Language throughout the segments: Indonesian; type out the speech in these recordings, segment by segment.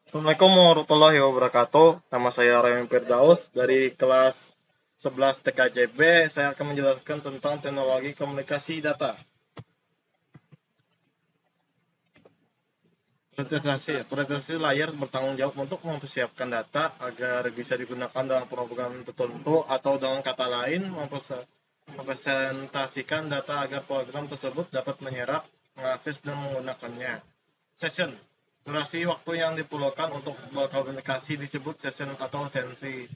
Assalamualaikum warahmatullahi wabarakatuh. Nama saya Remy Firdaus dari kelas 11 TKJB. Saya akan menjelaskan tentang teknologi komunikasi data. Presentasi layar bertanggung jawab untuk mempersiapkan data agar bisa digunakan dalam program tertentu, atau dengan kata lain mempresentasikan data agar program tersebut dapat menyerap, mengakses, dan menggunakannya. Session. Durasi waktu yang diperlukan untuk berkomunikasi disebut session atau sesi.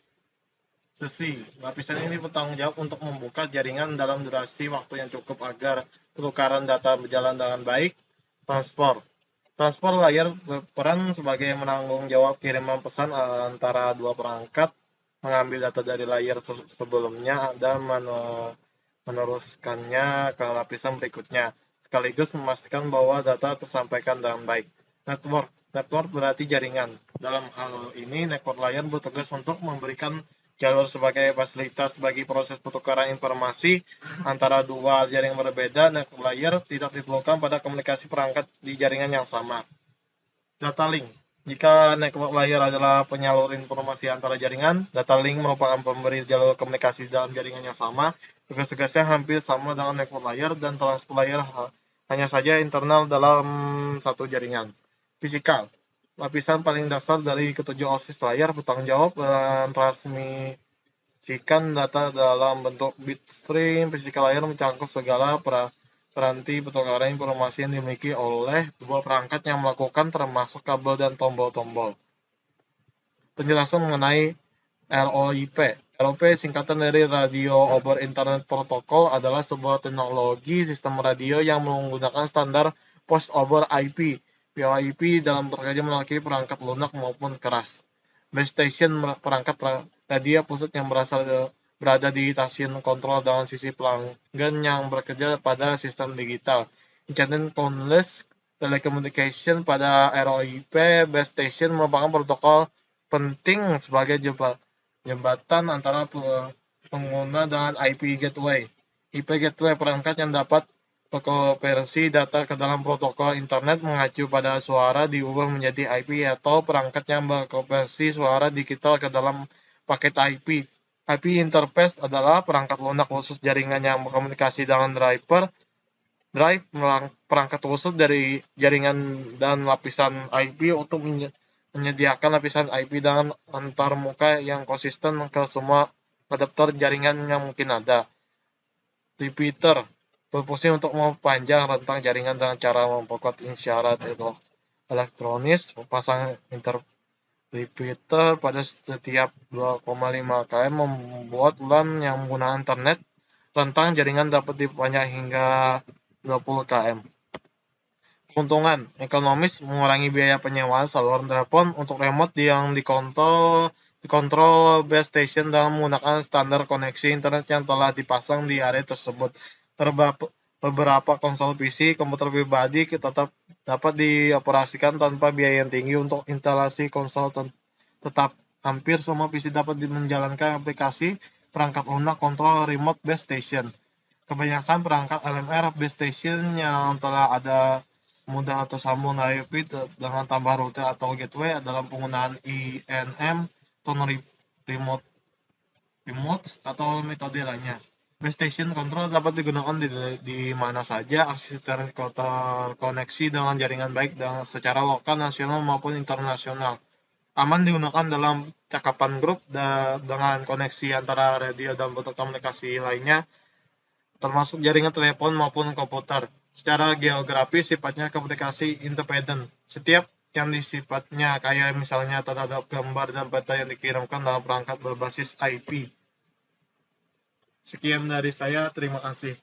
Lapisan ini bertanggung jawab untuk membuka jaringan dalam durasi waktu yang cukup agar pertukaran data berjalan dengan baik. Transport layar berperan sebagai menanggung jawab kiriman pesan antara dua perangkat, mengambil data dari layar sebelumnya dan meneruskannya ke lapisan berikutnya, sekaligus memastikan bahwa data tersampaikan dengan baik. Network berarti jaringan. Dalam hal ini, network layar bertugas untuk memberikan jalur sebagai fasilitas bagi proses pertukaran informasi antara dua jaringan berbeda. Network layar tidak diperlukan pada komunikasi perangkat di jaringan yang sama. Data link. Jika network layer adalah penyalur informasi antara jaringan, data link merupakan pemberi jalur komunikasi dalam jaringan yang sama. Tugas-tugasnya hampir sama dengan network layer, dan transport layer hanya saja internal dalam satu jaringan. Fisikal. Lapisan paling dasar dari ketujuh OSIS layar bertanggung jawab transmisikan data dalam bentuk bit stream. Fisikal layer mencangkup segala peranti pertukaran informasi yang dimiliki oleh dua perangkat yang melakukan, termasuk kabel dan tombol-tombol. Penjelasan mengenai ROIP. ROIP singkatan dari Radio over Internet Protocol, adalah sebuah teknologi sistem radio yang menggunakan standar Voice over IP. VoIP dalam bekerja melalui perangkat lunak maupun keras. Base station, perangkat radio pusat yang berada di stasiun kontrol dengan sisi pelanggan yang bekerja pada sistem digital. Internet Wireless Telecommunication. Pada ROIP, base station merupakan protokol penting sebagai jembatan antara pengguna dengan IP gateway. IP gateway, perangkat yang dapat berkonversi data ke dalam protokol internet mengacu pada suara diubah menjadi IP, atau perangkat yang berkonversi suara digital ke dalam paket IP. IP interface adalah perangkat lunak khusus jaringan yang berkomunikasi dengan drive perangkat khusus dari jaringan dan lapisan IP untuk menyediakan lapisan IP dengan antarmuka yang konsisten ke semua adaptor jaringan yang mungkin ada. Repeater berfungsi untuk memperpanjang rentang jaringan dengan cara memperkuat isyarat elektronis. Pasang repeater pada setiap 2,5 km membuat LAN yang menggunakan internet. Rentang jaringan dapat diperpanjang hingga 20 km. Keuntungan ekonomis: mengurangi biaya penyewaan saluran telepon untuk remote yang dikontrol base station dengan menggunakan standar koneksi internet yang telah dipasang di area tersebut. Beberapa konsol PC komputer pribadi tetap dapat dioperasikan tanpa biaya yang tinggi. Untuk instalasi konsol tetap hampir semua PC dapat menjalankan aplikasi perangkat lunak kontrol remote base station. Kebanyakan perangkat LMR base station yang telah ada mudah tersambung IP dengan tambah router atau gateway dalam penggunaan INM, atau remote atau metode lainnya. Base station control dapat digunakan di mana saja. Akses terkoneksi dengan jaringan baik secara lokal, nasional maupun internasional. Aman digunakan dalam cakapan grup dengan koneksi antara radio dan bentuk komunikasi lainnya, termasuk jaringan telepon maupun komputer. Secara geografis, sifatnya komunikasi independen. Setiap yang sifatnya kayak misalnya terhadap gambar dan peta yang dikirimkan dalam perangkat berbasis IP. Sekian dari saya, terima kasih.